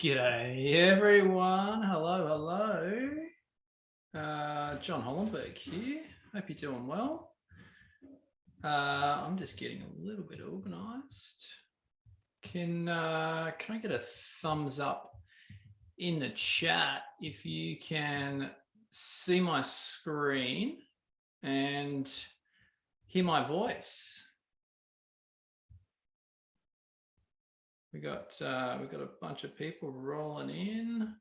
G'day everyone. Hello, hello. John Hollenberg here. Hope you're doing well. I'm just getting a little bit organized. Can I get a thumbs up in the chat if you can see my screen and hear my voice? We got a bunch of people rolling in.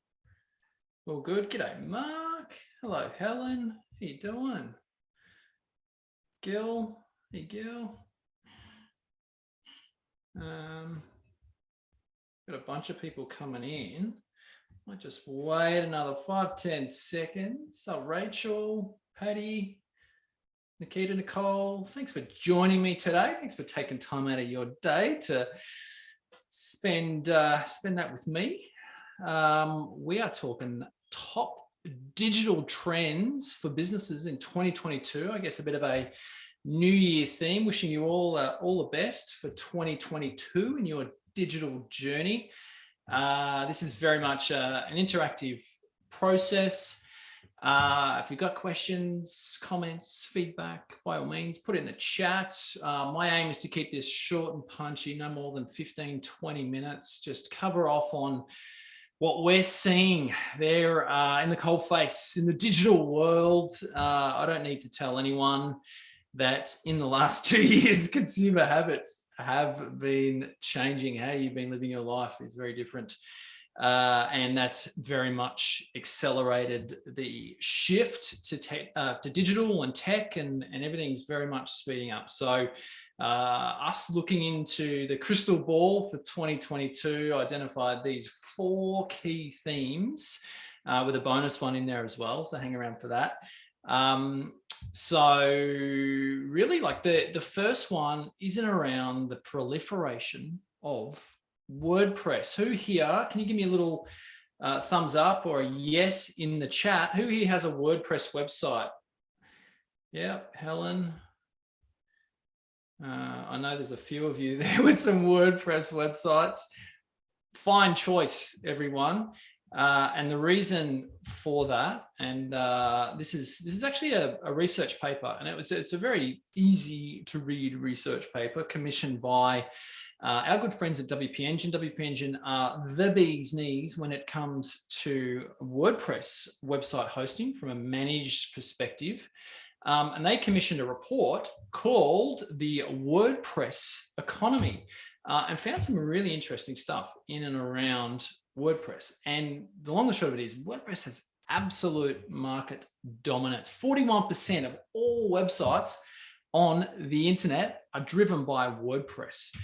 All good. G'day, Mark. Hello, Helen. How you doing? Gil. Hey, Gil. Got a bunch of people coming in. Might just wait another 5-10 seconds. So Rachel, Patty, Nikita, Nicole, thanks for joining me today. Thanks for taking time out of your day to spend that with me. We are talking top digital trends for businesses in 2022. I guess a bit of a New Year theme. Wishing you all the best for 2022 in your digital journey. This is very much an interactive process. If you've got questions, comments, feedback, by all means, put it in the chat. My aim is to keep this short and punchy, no more than 15-20 minutes. Just cover off on what we're seeing there in the coalface in the digital world. I don't need to tell anyone that in the last 2 years, consumer habits have been changing. How you've been living your life is very different. And that's very much accelerated the shift to digital and tech, and everything's very much speeding up. So us looking into the crystal ball for 2022, identified these 4 key themes with a bonus one in there as well. So hang around for that. So really, like the first one isn't around the proliferation of WordPress. Who here, can you give me a little thumbs up or a yes in the chat? Who here has a WordPress website? Yeah, Helen. I know there's a few of you there with some WordPress websites. Fine choice, everyone. And the reason for that, and this is actually a research paper, and it's a very easy to read research paper commissioned by our good friends at WP Engine. WP Engine are the bee's knees when it comes to WordPress website hosting from a managed perspective. And they commissioned a report called the WordPress Economy and found some really interesting stuff in and around WordPress. And the long and short of it is WordPress has absolute market dominance. 41% of all websites on the internet are driven by WordPress.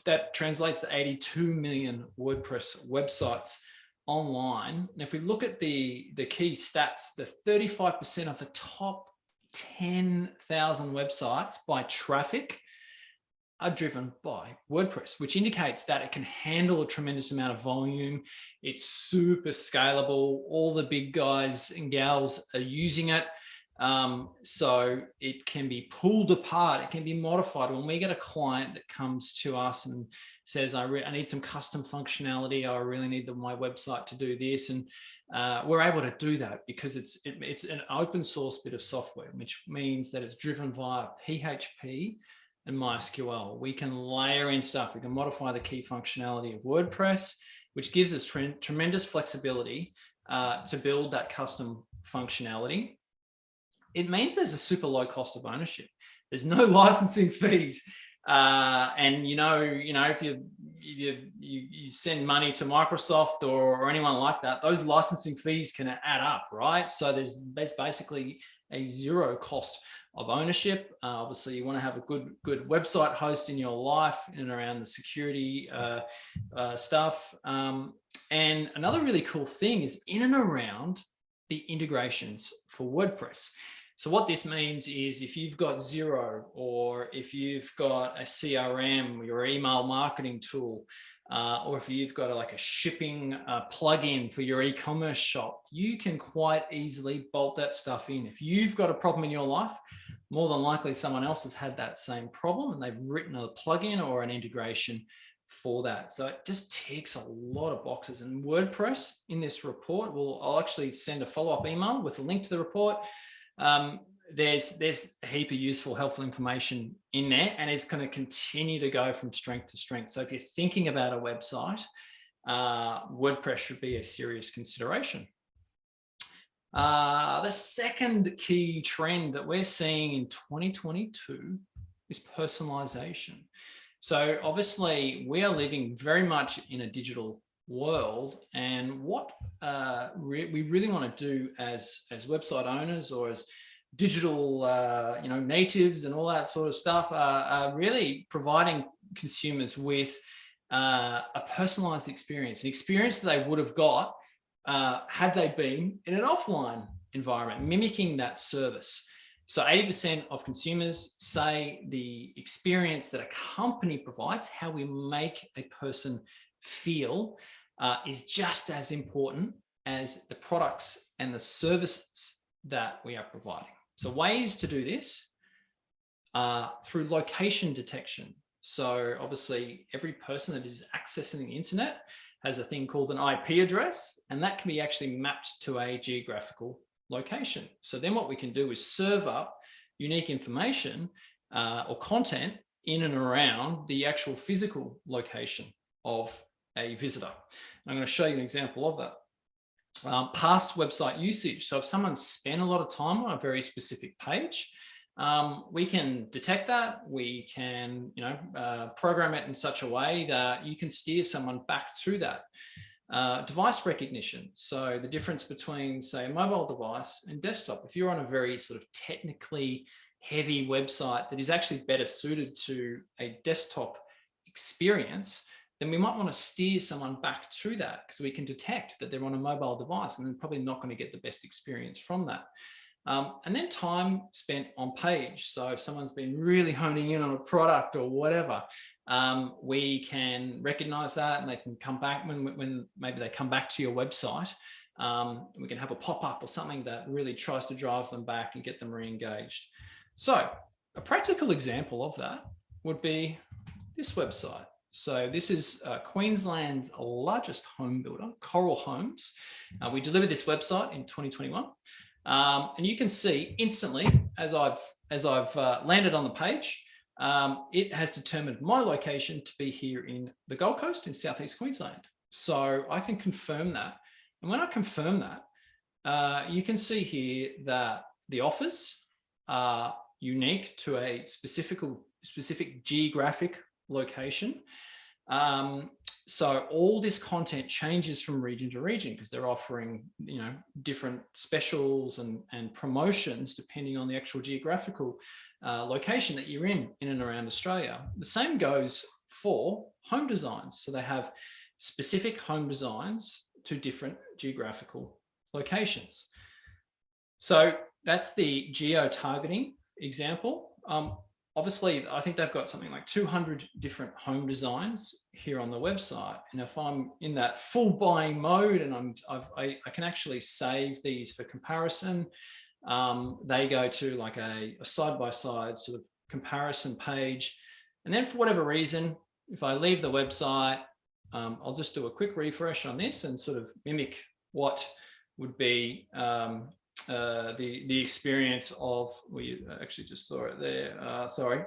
That translates to 82 million WordPress websites online. And if we look at the key stats, the 35% of the top 10,000 websites by traffic are driven by WordPress, which indicates that it can handle a tremendous amount of volume. It's super scalable. All the big guys and gals are using it. So it can be pulled apart. It can be modified. When we get a client that comes to us and says, I need some custom functionality, I really need my website to do this. And we're able to do that because it's an open source bit of software, which means that it's driven via PHP and MySQL. We can layer in stuff. We can modify the key functionality of WordPress, which gives us tremendous flexibility to build that custom functionality. It means there's a super low cost of ownership. There's no licensing fees. And if you send money to Microsoft or anyone like that, those licensing fees can add up, right? So there's basically a zero cost of ownership. Obviously, you want to have a good website host in your life in and around the security stuff. And another really cool thing is in and around the integrations for WordPress. So what this means is if you've got Xero, or if you've got a CRM, your email marketing tool, or if you've got a shipping plugin for your e-commerce shop, you can quite easily bolt that stuff in. If you've got a problem in your life, more than likely someone else has had that same problem and they've written a plugin or an integration for that. So it just ticks a lot of boxes. And WordPress in this report, I'll actually send a follow-up email with a link to the report. There's a heap of useful, helpful information in there, and it's going to continue to go from strength to strength. So if you're thinking about a website, WordPress should be a serious consideration. The second key trend that we're seeing in 2022 is personalization. So obviously we are living very much in a digital world, and what we really want to do as website owners or as digital natives and all that sort of stuff are really providing consumers with a personalized experience, an experience that they would have got had they been in an offline environment, mimicking that service. So 80% of consumers say the experience that a company provides, how we make a person feel, is just as important as the products and the services that we are providing. So ways to do this are through location detection. So obviously every person that is accessing the internet has a thing called an IP address, and that can be actually mapped to a geographical location. So then what we can do is serve up unique information or content in and around the actual physical location of a visitor. I'm going to show you an example of that. Past website usage. So if someone's spent a lot of time on a very specific page, we can detect that. We can, program it in such a way that you can steer someone back through that. Device recognition. So the difference between, say, a mobile device and desktop. If you're on a very sort of technically heavy website that is actually better suited to a desktop experience, then we might want to steer someone back through that because we can detect that they're on a mobile device and they're probably not going to get the best experience from that. And then time spent on page. So if someone's been really honing in on a product or whatever, we can recognize that and they can come back when maybe they come back to your website. We can have a pop-up or something that really tries to drive them back and get them re-engaged. So a practical example of that would be this website. So this is Queensland's largest home builder, Coral Homes. We delivered this website in 2021. And you can see instantly, as I've landed on the page, it has determined my location to be here in the Gold Coast in Southeast Queensland. So I can confirm that. And when I confirm that, you can see here that the offers are unique to a specific geographic location. So all this content changes from region to region because they're offering, different specials and promotions depending on the actual geographical location that you're in and around Australia. The same goes for home designs. So they have specific home designs to different geographical locations. So that's the geo-targeting example. Obviously, I think they've got something like 200 different home designs here on the website. And if I'm in that full buying mode and I can actually save these for comparison, they go to like a side-by-side sort of comparison page. And then for whatever reason, if I leave the website, I'll just do a quick refresh on this and sort of mimic what would be the experience of, we actually just saw it there. Sorry,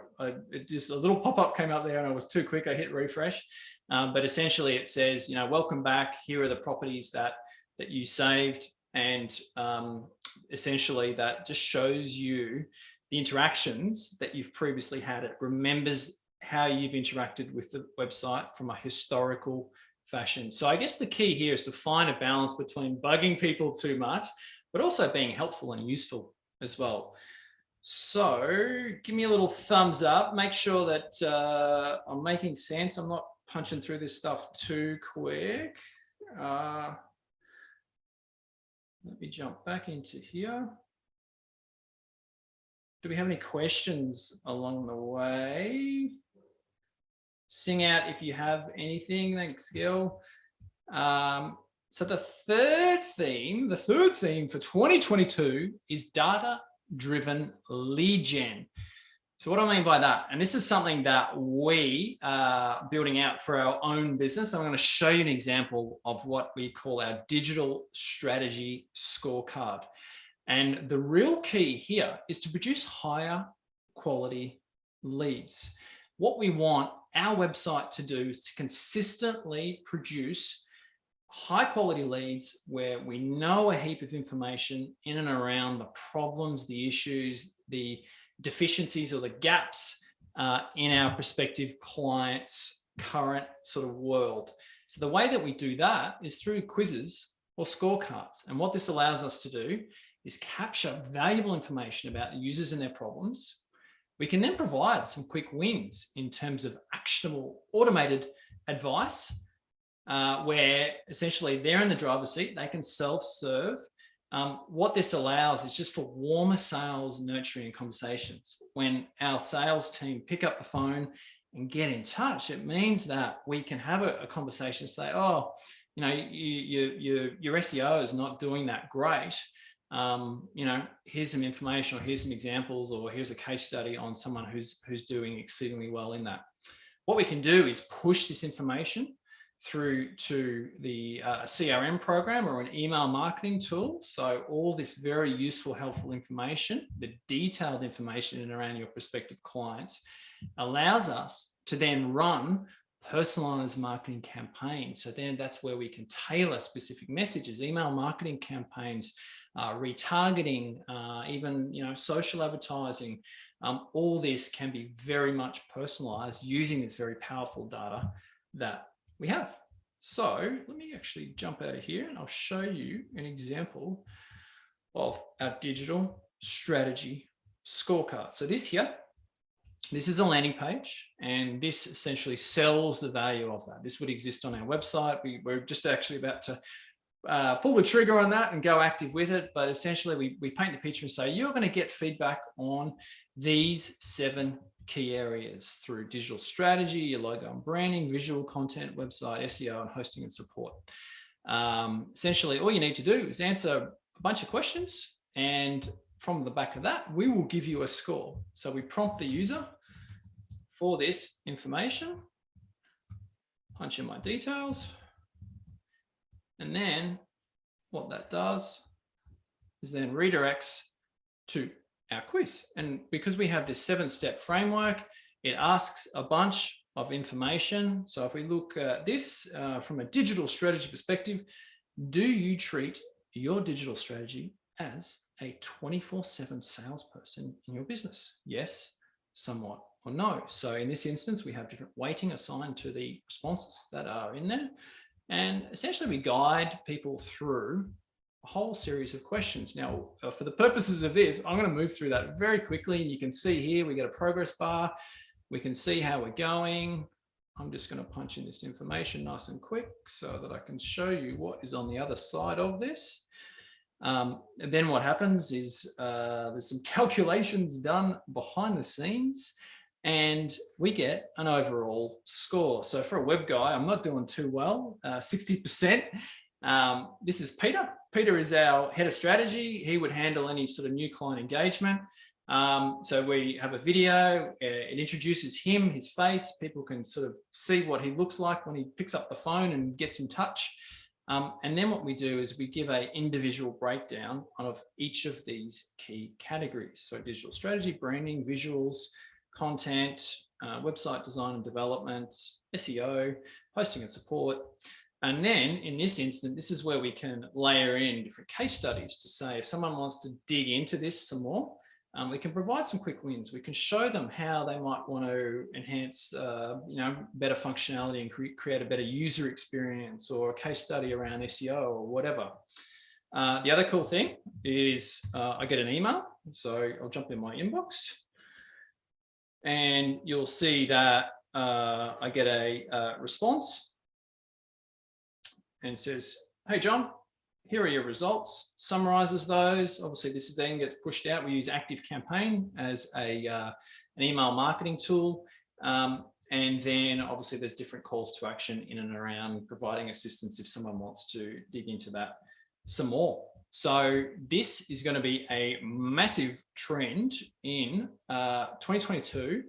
it just a little pop-up came up there and I was too quick. I hit refresh, but essentially it says, welcome back. Here are the properties that you saved, and essentially that just shows you the interactions that you've previously had. It remembers how you've interacted with the website from a historical fashion. So I guess the key here is to find a balance between bugging people too much, but also being helpful and useful as well. So give me a little thumbs up. Make sure that I'm making sense. I'm not punching through this stuff too quick. Let me jump back into here. Do we have any questions along the way? Sing out if you have anything. Thanks, Gil. So the third theme for 2022 is data-driven lead gen. So what do I mean by that? And this is something that we are building out for our own business. I'm going to show you an example of what we call our digital strategy scorecard. And the real key here is to produce higher quality leads. What we want our website to do is to consistently produce high quality leads where we know a heap of information in and around the problems, the issues, the deficiencies or the gaps in our prospective clients' current sort of world. So the way that we do that is through quizzes or scorecards. And what this allows us to do is capture valuable information about the users and their problems. We can then provide some quick wins in terms of actionable automated advice where essentially they're in the driver's seat, they can self-serve. What this allows is just for warmer sales, nurturing conversations. When our sales team pick up the phone and get in touch, it means that we can have a conversation and say, oh, you know, your SEO is not doing that great. You know, here's some information, or here's some examples, or here's a case study on someone who's doing exceedingly well in that. What we can do is push this information through to the CRM program or an email marketing tool. So all this very useful, helpful information, the detailed information in and around your prospective clients, allows us to then run personalized marketing campaigns. So then that's where we can tailor specific messages, email marketing campaigns, retargeting, even, you know, social advertising. All this can be very much personalized using this very powerful data that we have. So let me actually jump out of here and I'll show you an example of our digital strategy scorecard. So this here, this is a landing page, and this essentially sells the value of that. This would exist on our website. We're just actually about to pull the trigger on that and go active with it. But essentially we paint the picture and say, you're going to get feedback on these 7 key areas through digital strategy, your logo and branding, visual content, website, SEO, and hosting and support. Essentially, all you need to do is answer a bunch of questions, and from the back of that, we will give you a score. So we prompt the user for this information, punch in my details, and then what that does is then redirects to our quiz. And because we have this 7-step framework, it asks a bunch of information. So if we look at this from a digital strategy perspective, do you treat your digital strategy as a 24/7 salesperson in your business? Yes, somewhat, or no. So in this instance, we have different weighting assigned to the responses that are in there. And essentially we guide people through a whole series of questions. Now, for the purposes of this, I'm going to move through that very quickly. You can see here, we get a progress bar. We can see how we're going. I'm just going to punch in this information nice and quick so that I can show you what is on the other side of this. And then what happens is there's some calculations done behind the scenes, and we get an overall score. So for a web guy, I'm not doing too well, 60%. This is Peter. Peter is our head of strategy. He would handle any sort of new client engagement. So we have a video, it introduces him, his face. People can sort of see what he looks like when he picks up the phone and gets in touch. And then what we do is we give an individual breakdown of each of these key categories. So digital strategy, branding, visuals, content, website design and development, SEO, hosting and support. And then in this instance, this is where we can layer in different case studies to say, if someone wants to dig into this some more, we can provide some quick wins. We can show them how they might want to enhance, better functionality and create a better user experience, or a case study around SEO or whatever. The other cool thing is I get an email. So I'll jump in my inbox and you'll see that I get a response and says, hey, John, here are your results, summarizes those. Obviously, this then gets pushed out. We use ActiveCampaign as an email marketing tool. And then obviously there's different calls to action in and around providing assistance if someone wants to dig into that some more. So this is going to be a massive trend in 2022,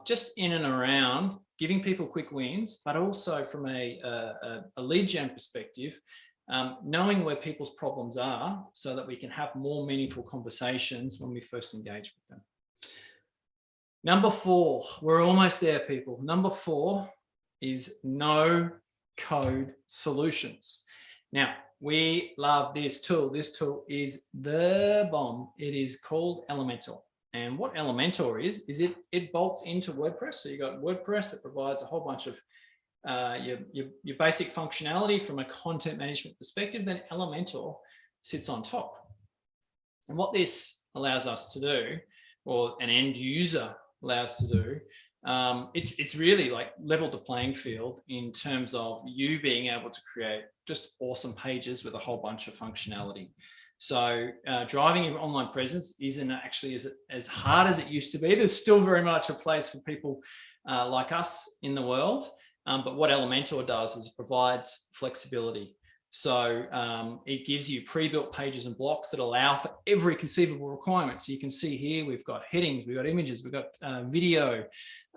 just in and around giving people quick wins, but also from a lead gen perspective, knowing where people's problems are so that we can have more meaningful conversations when we first engage with them. Number 4, we're almost there, people. Number 4 is no code solutions. Now, we love this tool. This tool is the bomb. It is called Elementor. And what Elementor is it bolts into WordPress. So you've got WordPress that provides a whole bunch of your basic functionality from a content management perspective. Then Elementor sits on top. And what this allows us to do, or an end user allows to do, it's really like level the playing field in terms of you being able to create just awesome pages with a whole bunch of functionality. So driving your online presence isn't actually as hard as it used to be. There's still very much a place for people like us in the world. But what Elementor does is it provides flexibility. So it gives you pre-built pages and blocks that allow for every conceivable requirement. So you can see here, we've got headings, we've got images, we've got video,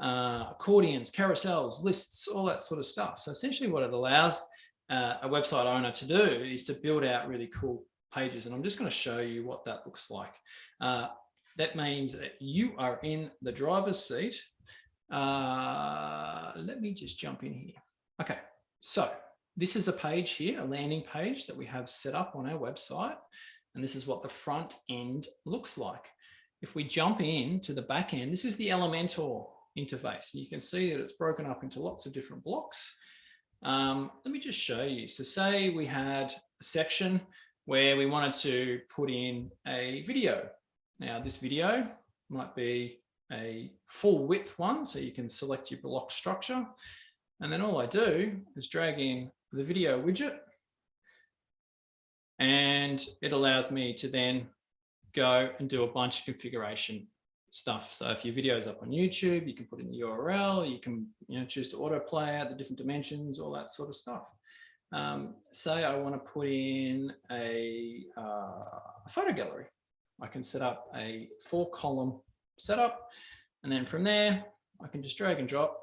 accordions, carousels, lists, all that sort of stuff. So essentially what it allows a website owner to do is to build out really cool pages. And I'm just going to show you what that looks like. That means that you are in the driver's seat. Let me just jump in here. Okay, so this is a page here, a landing page that we have set up on our website. And this is what the front end looks like. If we jump in to the back end, this is the Elementor interface. You can see that it's broken up into lots of different blocks. Let me just show you. So say we had a section where we wanted to put in a video. Now this video might be a full width one, so you can select your block structure. And then all I do is drag in the video widget, and it allows me to then go and do a bunch of configuration stuff. So if your video is up on YouTube, you can put in the URL, you can choose to autoplay out the different dimensions, all that sort of stuff. Say I want to put in a photo gallery. I can set up a 4-column setup, and then from there I can just drag and drop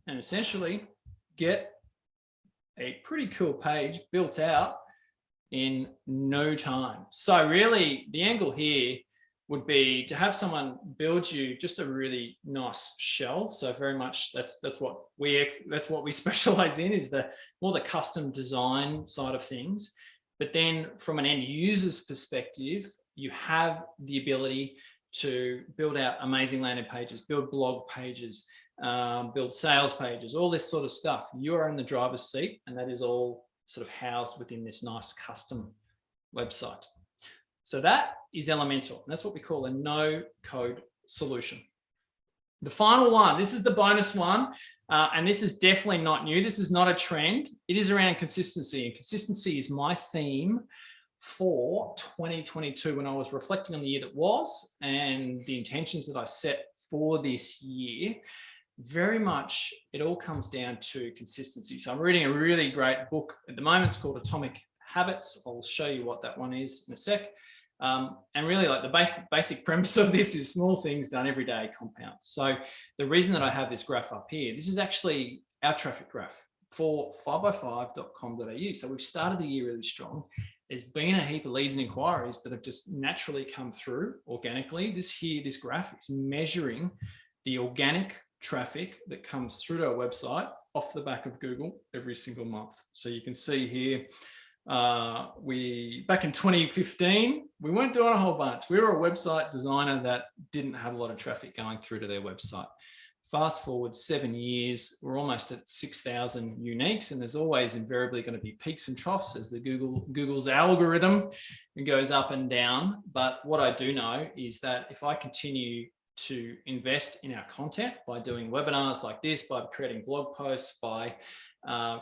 and essentially get a pretty cool page built out in no time. So really the angle here would be to have someone build you just a really nice shell. So very much that's what we specialize in, is more the custom design side of things. But then from an end user's perspective, you have the ability to build out amazing landing pages, build blog pages, build sales pages, all this sort of stuff. You are in the driver's seat, and that is all sort of housed within this nice custom website. So that is Elementor, and that's what we call a no-code solution. The final one, this is the bonus one, and this is definitely not new. This is not a trend. It is around consistency, and consistency is my theme for 2022 when I was reflecting on the year that was and the intentions that I set for this year. Very much it all comes down to consistency. So I'm reading a really great book at the moment. It's called Atomic Habits. I'll show you what that one is in a sec. And really, like the basic premise of this is small things done every day compound. So the reason that I have this graph up here, this is actually our traffic graph for 5by5.com.au. So we've started the year really strong. There's been a heap of leads and inquiries that have just naturally come through organically. This graph is measuring the organic traffic that comes through to our website off the back of Google every single month. So you can see here, back in 2015, we weren't doing a whole bunch. We were a website designer that didn't have a lot of traffic going through to their website. Fast forward 7 years, we're almost at 6,000 uniques, and there's always invariably going to be peaks and troughs as the Google's algorithm goes up and down. But what I do know is that if I continue to invest in our content by doing webinars like this, by creating blog posts, by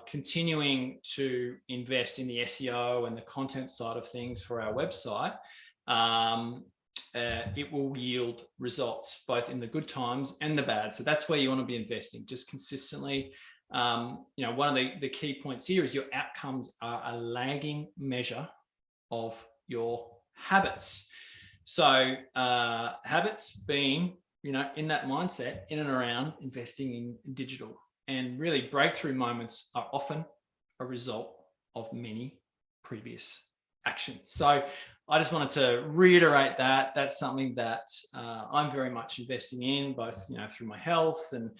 continuing to invest in the SEO and the content side of things for our website, it will yield results both in the good times and the bad. So that's where you want to be investing, just consistently you know, one of the key points here is your outcomes are a lagging measure of your habits. So habits being, you know, in that mindset, in and around investing in digital. And really breakthrough moments are often a result of many previous actions. So I just wanted to reiterate that that's something that I'm very much investing in, both, you know, through my health and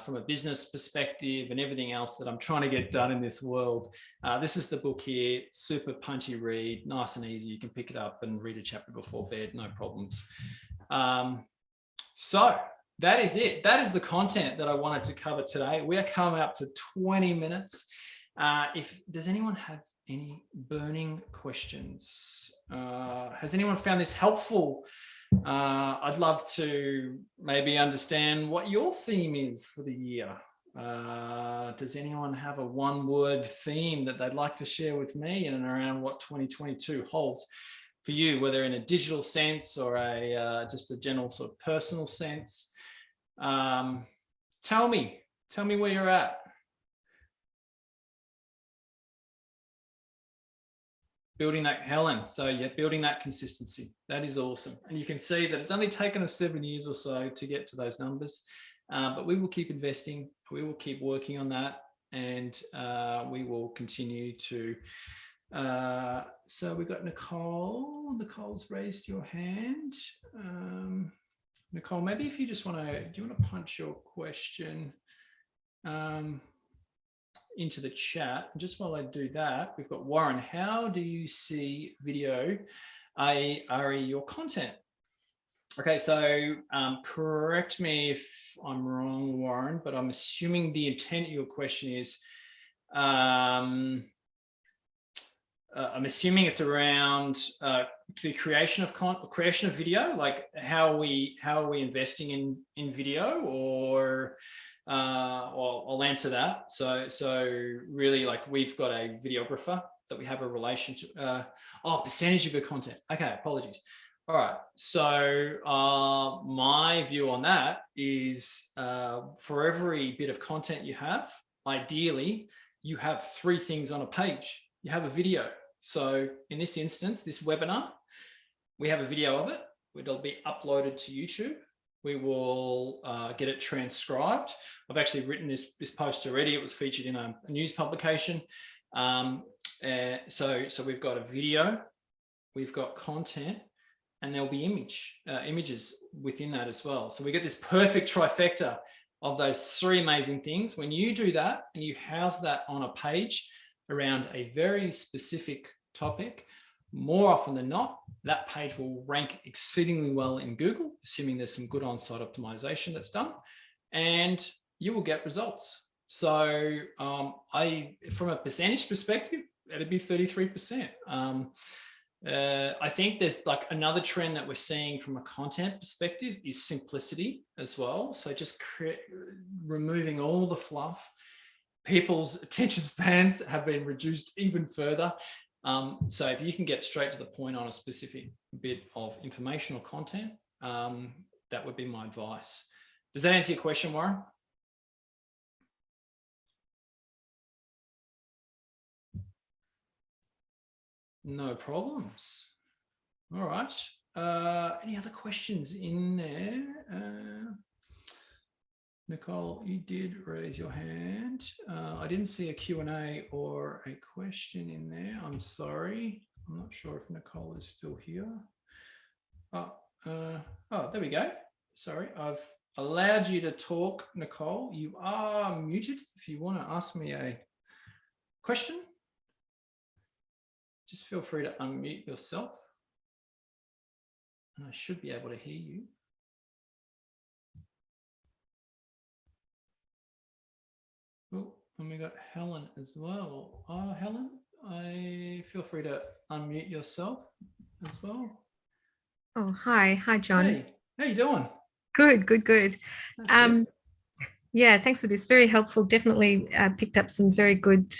from a business perspective and everything else that I'm trying to get done in this world. This is the book here, super punchy read, nice and easy. You can pick it up and read a chapter before bed, no problems. So that is it. That is the content that I wanted to cover today. We are coming up to 20 minutes. Does anyone have any burning questions? Has anyone found this helpful? I'd love to maybe understand what your theme is for the year. Does anyone have a one-word theme that they'd like to share with me in and around what 2022 holds for you, whether in a digital sense or just a general sort of personal sense? Tell me where you're at. Building that, Helen. So yeah, building that consistency. That is awesome. And you can see that it's only taken us 7 years or so to get to those numbers, but we will keep investing. We will keep working on that, and we will continue to. So we've got Nicole. Nicole's raised your hand. Nicole, maybe if you just want to, do you want to punch your question into the chat? And just while I do that, we've got Warren. How do you see video, i.e. your content? Okay, so correct me if I'm wrong, Warren, but I'm assuming the intent of your question is, I'm assuming it's around the creation of video, like how are we investing in video, or I'll answer that. So really, like, we've got a videographer that we have a relationship. Percentage of your content. Okay, apologies. All right. So my view on that is for every bit of content you have, ideally, you have 3 things on a page. You have a video. So in this instance, this webinar, we have a video of it. It'll be uploaded to YouTube. We will get it transcribed. I've actually written this post already. It was featured in a news publication. So we've got a video, we've got content, and there'll be images within that as well. So we get this perfect trifecta of those 3 amazing things. When you do that and you house that on a page around a very specific topic, more often than not, that page will rank exceedingly well in Google, assuming there's some good on-site optimization that's done, and you will get results. So from a percentage perspective, it'd be 33%. I think there's like another trend that we're seeing from a content perspective is simplicity as well. So just removing all the fluff. People's attention spans have been reduced even further. So if you can get straight to the point on a specific bit of informational content, that would be my advice. Does that answer your question, Warren? No problems. All right. Any other questions in there? Nicole, you did raise your hand. I didn't see a Q&A or a question in there. I'm sorry. I'm not sure if Nicole is still here. Oh, there we go. Sorry, I've allowed you to talk, Nicole. You are muted. If you want to ask me a question, just feel free to unmute yourself. And I should be able to hear you. Oh, and we got Helen as well. Helen, feel free to unmute yourself as well. Oh, hi, John. Hey, how you doing? Good. Yeah, thanks for this. Very helpful. Definitely picked up some very good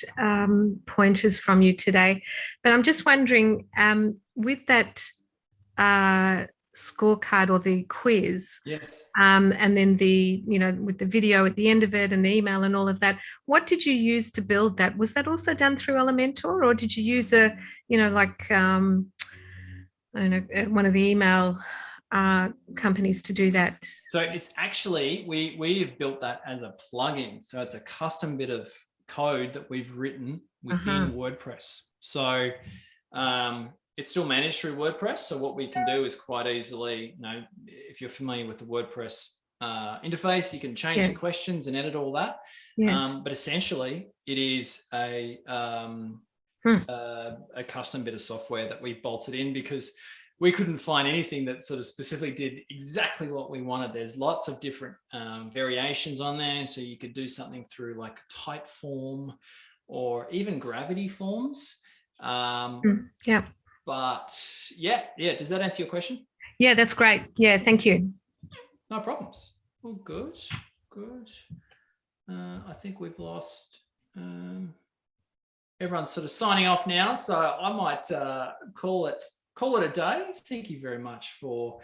pointers from you today. But I'm just wondering, with that scorecard or the quiz. Yes. And then with the video at the end of it and the email and all of that. What did you use to build that? Was that also done through Elementor, or did you use I don't know, one of the email companies to do that? So it's actually, we've built that as a plugin. So it's a custom bit of code that we've written within WordPress. So it's still managed through WordPress. So what we can do is quite easily, if you're familiar with the WordPress interface, you can change the questions and edit all that. Yes. But essentially, it is a custom bit of software that we bolted in because we couldn't find anything that sort of specifically did exactly what we wanted. There's lots of different variations on there. So you could do something through like Typeform or even Gravity Forms. Yeah. But yeah. Does that answer your question? Yeah, that's great. Yeah, thank you. No problems. Well, good. I think we've lost. Everyone's sort of signing off now, so I might call it a day. Thank you very much for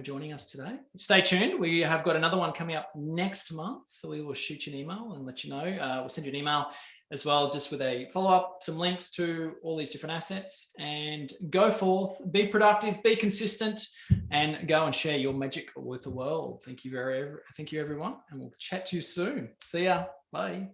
joining us today. Stay tuned. We have got another one coming up next month. So we will shoot you an email and let you know. We'll send you an email as well, just with a follow-up, some links to all these different assets, and go forth, be productive, be consistent, and go and share your magic with the world. Thank you everyone, and we'll chat to you soon. See ya. Bye.